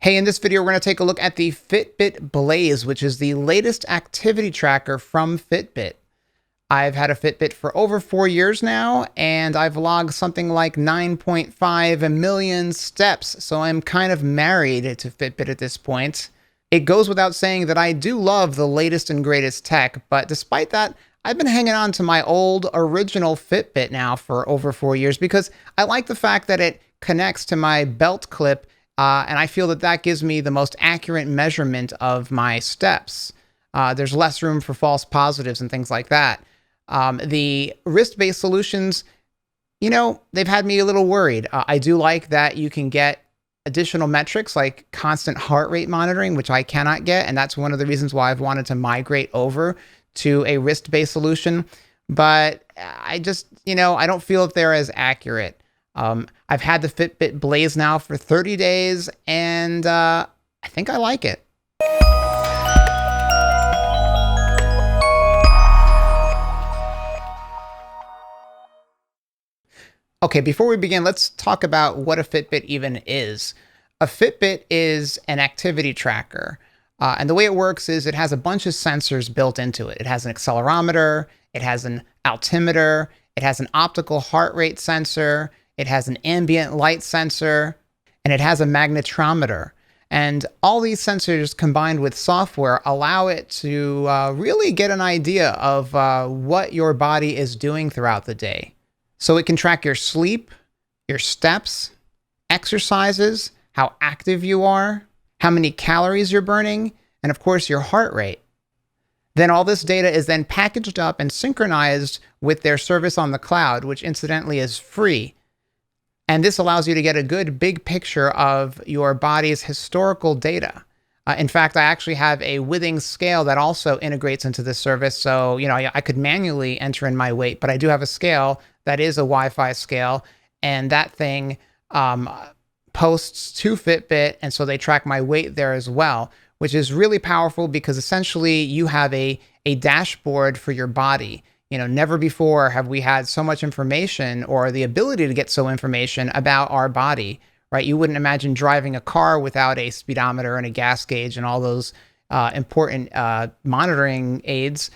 Hey, in this video, we're going to take a look at the Fitbit Blaze, which is the latest activity tracker from Fitbit. I've had a Fitbit for over 4 years now, and I've logged something like 9.5 million steps, so I'm kind of married to Fitbit at this point. It goes without saying that I do love the latest and greatest tech, but despite that, I've been hanging on to my old original Fitbit now for over 4 years because I like the fact that it connects to my belt clip. And I feel that that gives me the most accurate measurement of my steps. There's less room for false positives and things like that. The wrist-based solutions, they've had me a little worried. I do like that you can get additional metrics like constant heart rate monitoring, which I cannot get. And that's one of the reasons why I've wanted to migrate over to a wrist-based solution. But I just, I don't feel that they're as accurate. I've had the Fitbit Blaze now for 30 days, and I think I like it. Okay, before we begin, let's talk about what a Fitbit even is. A Fitbit is an activity tracker, and the way it works is it has a bunch of sensors built into it. It has an accelerometer, it has an altimeter, it has an optical heart rate sensor, it has an ambient light sensor, and it has a magnetometer. And all these sensors combined with software allow it to really get an idea of what your body is doing throughout the day. So it can track your sleep, your steps, exercises, how active you are, how many calories you're burning, and of course your heart rate. Then all this data is then packaged up and synchronized with their service on the cloud, which incidentally is free. And this allows you to get a good big picture of your body's historical data. In fact, I actually have a Withings scale that also integrates into this service. So, I could manually enter in my weight, but I do have a scale that is a Wi-Fi scale. And that thing posts to Fitbit. And so they track my weight there as well, which is really powerful because essentially you have a dashboard for your body. Never before have we had so much information or the ability to get so information about our body, right? You wouldn't imagine driving a car without a speedometer and a gas gauge and all those important monitoring aids,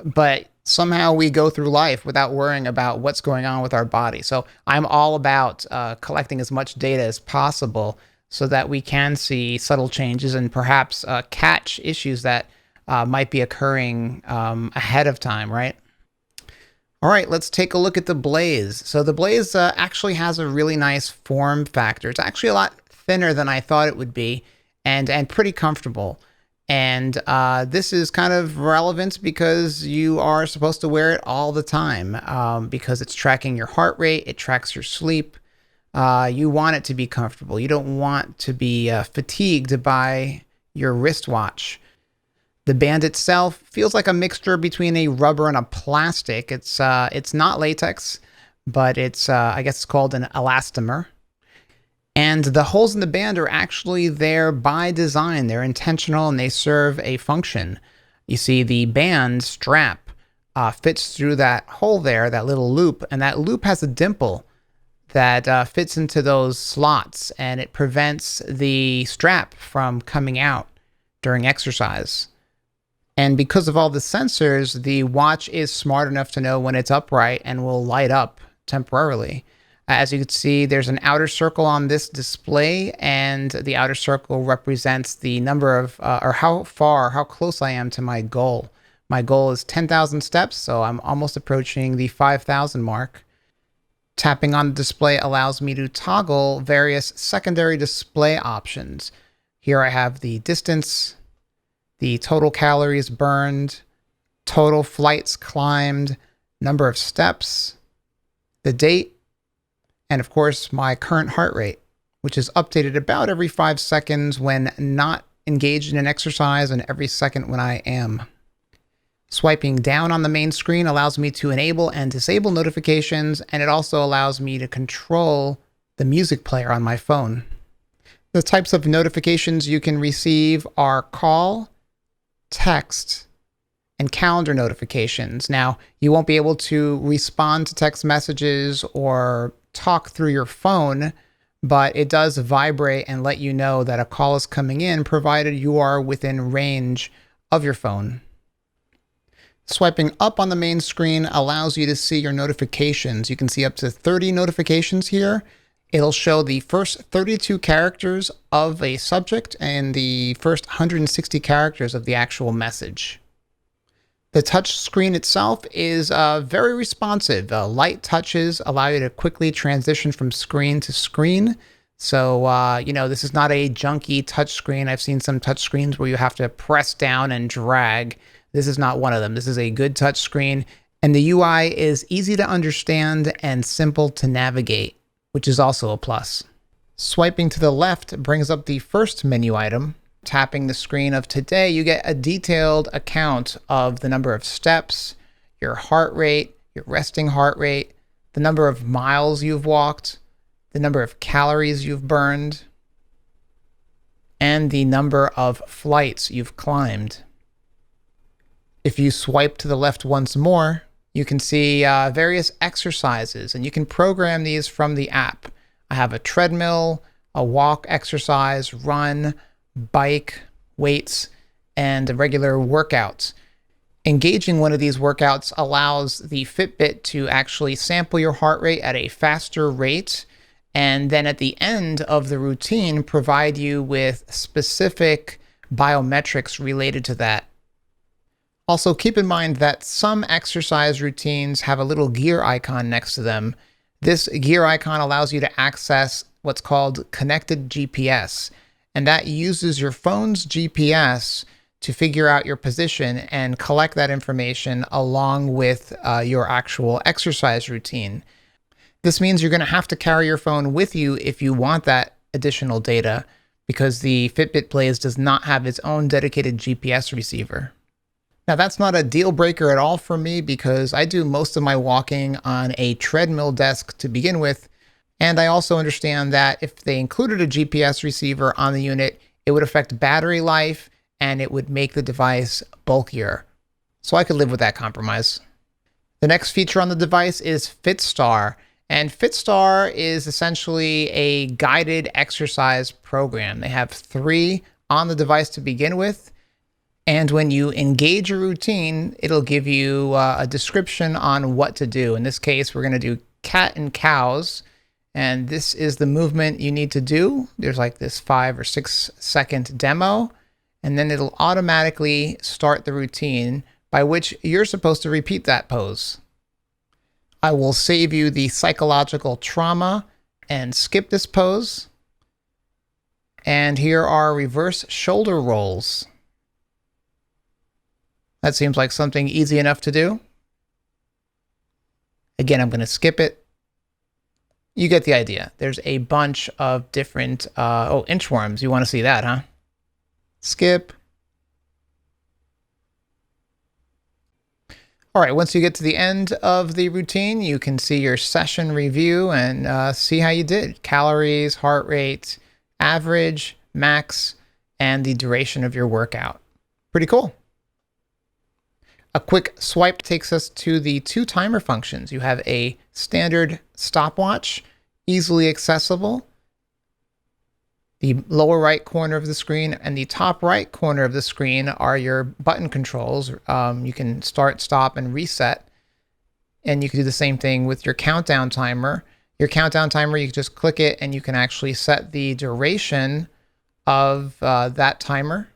but somehow we go through life without worrying about what's going on with our body. So I'm all about collecting as much data as possible so that we can see subtle changes and perhaps catch issues that might be occurring ahead of time, right? All right, let's take a look at the Blaze. So the Blaze actually has a really nice form factor. It's actually a lot thinner than I thought it would be and pretty comfortable. And this is kind of relevant because you are supposed to wear it all the time because it's tracking your heart rate, it tracks your sleep. You want it to be comfortable. You don't want to be fatigued by your wristwatch. The band itself feels like a mixture between a rubber and a plastic. It's not latex, but it's I guess it's called an elastomer. And the holes in the band are actually there by design. They're intentional and they serve a function. You see, the band strap fits through that hole there, that little loop, and that loop has a dimple that fits into those slots, and it prevents the strap from coming out during exercise. And because of all the sensors, the watch is smart enough to know when it's upright and will light up temporarily. As you can see, there's an outer circle on this display, and the outer circle represents the number of, or how close I am to my goal. My goal is 10,000 steps, so I'm almost approaching the 5,000 mark. Tapping on the display allows me to toggle various secondary display options. Here I have the distance, the total calories burned, total flights climbed, number of steps, the date, and of course my current heart rate, which is updated about every 5 seconds when not engaged in an exercise and every second when I am. Swiping down on the main screen allows me to enable and disable notifications, and it also allows me to control the music player on my phone. The types of notifications you can receive are call, text, and calendar notifications. Now, you won't be able to respond to text messages or talk through your phone, but it does vibrate and let you know that a call is coming in, provided you are within range of your phone. Swiping up on the main screen allows you to see your notifications. You can see up to 30 notifications here. It'll show the first 32 characters of a subject and the first 160 characters of the actual message. The touch screen itself is very responsive. Light touches allow you to quickly transition from screen to screen. So, this is not a junky touch screen. I've seen some touch screens where you have to press down and drag. This is not one of them. This is a good touch screen, and the UI is easy to understand and simple to navigate, which is also a plus. Swiping to the left brings up the first menu item. Tapping the screen of today, you get a detailed account of the number of steps, your heart rate, your resting heart rate, the number of miles you've walked, the number of calories you've burned, and the number of flights you've climbed. If you swipe to the left once more, you can see various exercises, and you can program these from the app. I have a treadmill, a walk exercise, run, bike, weights, and a regular workout. Engaging one of these workouts allows the Fitbit to actually sample your heart rate at a faster rate, and then at the end of the routine provide you with specific biometrics related to that. Also, keep in mind that some exercise routines have a little gear icon next to them. This gear icon allows you to access what's called connected GPS, and that uses your phone's GPS to figure out your position and collect that information along with your actual exercise routine. This means you're going to have to carry your phone with you if you want that additional data, because the Fitbit Blaze does not have its own dedicated GPS receiver. Now, that's not a deal breaker at all for me, because I do most of my walking on a treadmill desk to begin with. And I also understand that if they included a GPS receiver on the unit, it would affect battery life and it would make the device bulkier. So I could live with that compromise. The next feature on the device is FitStar. And FitStar is essentially a guided exercise program. They have 3 on the device to begin with. And when you engage a routine, it'll give you a description on what to do. In this case, we're going to do cat and cows. And this is the movement you need to do. There's like this 5 or 6 second demo. And then it'll automatically start the routine by which you're supposed to repeat that pose. I will save you the psychological trauma and skip this pose. And here are reverse shoulder rolls. That seems like something easy enough to do. Again, I'm going to skip it. You get the idea. There's a bunch of different, inchworms. You want to see that, huh? Skip. All right, once you get to the end of the routine, you can see your session review and see how you did. Calories, heart rate, average, max, and the duration of your workout. Pretty cool. A quick swipe takes us to the 2 timer functions. You have a standard stopwatch, easily accessible. The lower right corner of the screen and the top right corner of the screen are your button controls. You can start, stop, and reset. And you can do the same thing with your countdown timer. Your countdown timer, you can just click it and you can actually set the duration of that timer.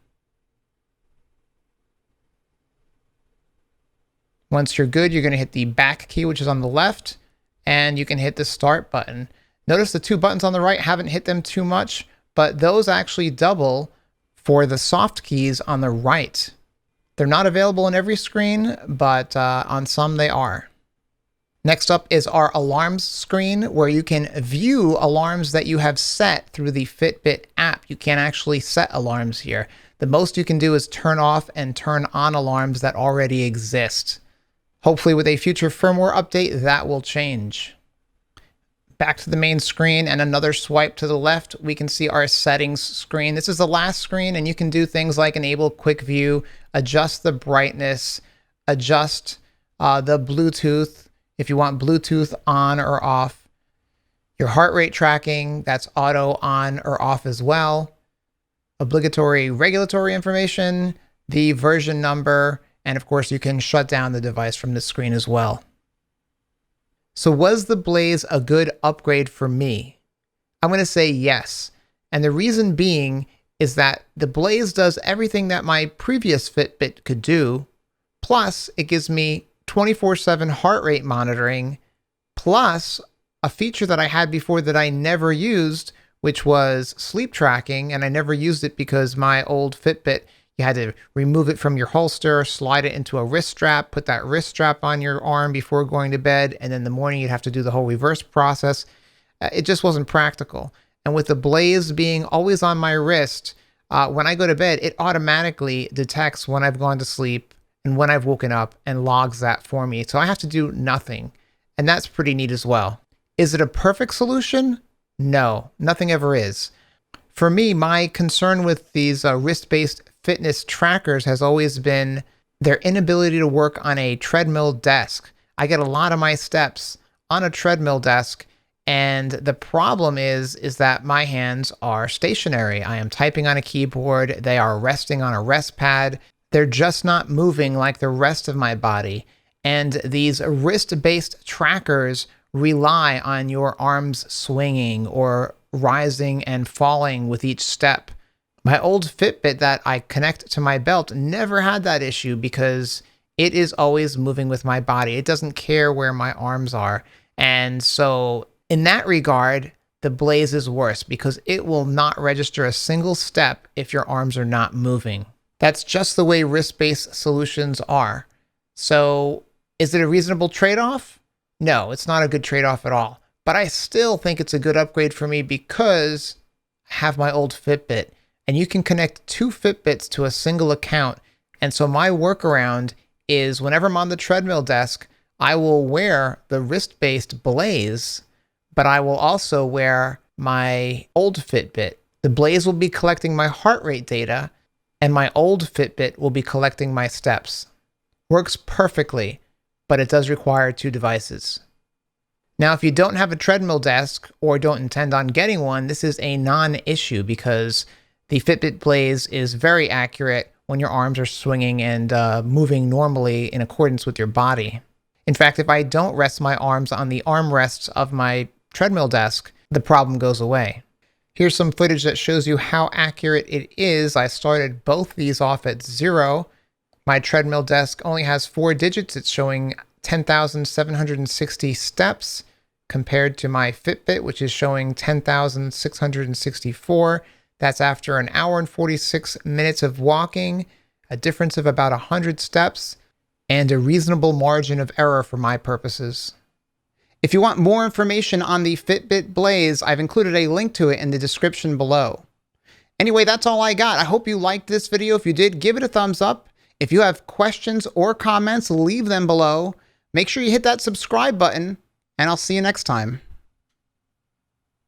Once you're good, you're going to hit the back key, which is on the left, and you can hit the start button. Notice the 2 buttons on the right, haven't hit them too much, but those actually double for the soft keys on the right. They're not available on every screen, but on some they are. Next up is our alarms screen, where you can view alarms that you have set through the Fitbit app. You can't actually set alarms here. The most you can do is turn off and turn on alarms that already exist. Hopefully with a future firmware update, that will change. Back to the main screen and another swipe to the left, we can see our settings screen. This is the last screen, and you can do things like enable quick view, adjust the brightness, adjust the Bluetooth if you want Bluetooth on or off. Your heart rate tracking, that's auto on or off as well. Obligatory regulatory information, the version number, and of course you can shut down the device from the screen as well. So was the Blaze a good upgrade for me? I'm going to say yes. And the reason being is that the Blaze does everything that my previous Fitbit could do, plus it gives me 24/7 heart rate monitoring, plus a feature that I had before that I never used, which was sleep tracking, and I never used it because my old Fitbit, you had to remove it from your holster, slide it into a wrist strap, put that wrist strap on your arm before going to bed, and then in the morning you'd have to do the whole reverse process. It just wasn't practical. And with the Blaze being always on my wrist, when I go to bed, it automatically detects when I've gone to sleep and when I've woken up and logs that for me. So I have to do nothing. And that's pretty neat as well. Is it a perfect solution? No, nothing ever is. For me, my concern with these wrist-based fitness trackers has always been their inability to work on a treadmill desk. I get a lot of my steps on a treadmill desk, and the problem is that my hands are stationary. I am typing on a keyboard. They are resting on a rest pad. They're just not moving like the rest of my body. And these wrist-based trackers rely on your arms swinging or rising and falling with each step. My old Fitbit that I connect to my belt never had that issue because it is always moving with my body. It doesn't care where my arms are. And so in that regard, the Blaze is worse because it will not register a single step if your arms are not moving. That's just the way wrist-based solutions are. So is it a reasonable trade-off? No, it's not a good trade-off at all. But I still think it's a good upgrade for me because I have my old Fitbit, and you can connect 2 Fitbits to a single account. And so my workaround is whenever I'm on the treadmill desk, I will wear the wrist-based Blaze, but I will also wear my old Fitbit. The Blaze will be collecting my heart rate data, and my old Fitbit will be collecting my steps. Works perfectly, but it does require 2 devices. Now, if you don't have a treadmill desk or don't intend on getting one, this is a non-issue because the Fitbit Blaze is very accurate when your arms are swinging and moving normally in accordance with your body. In fact, if I don't rest my arms on the armrests of my treadmill desk, the problem goes away. Here's some footage that shows you how accurate it is. I started both these off at 0. My treadmill desk only has 4 digits. It's showing 10,760 steps compared to my Fitbit, which is showing 10,664. That's after an hour and 46 minutes of walking, a difference of about 100 steps, and a reasonable margin of error for my purposes. If you want more information on the Fitbit Blaze, I've included a link to it in the description below. Anyway, that's all I got. I hope you liked this video. If you did, give it a thumbs up. If you have questions or comments, leave them below. Make sure you hit that subscribe button, and I'll see you next time.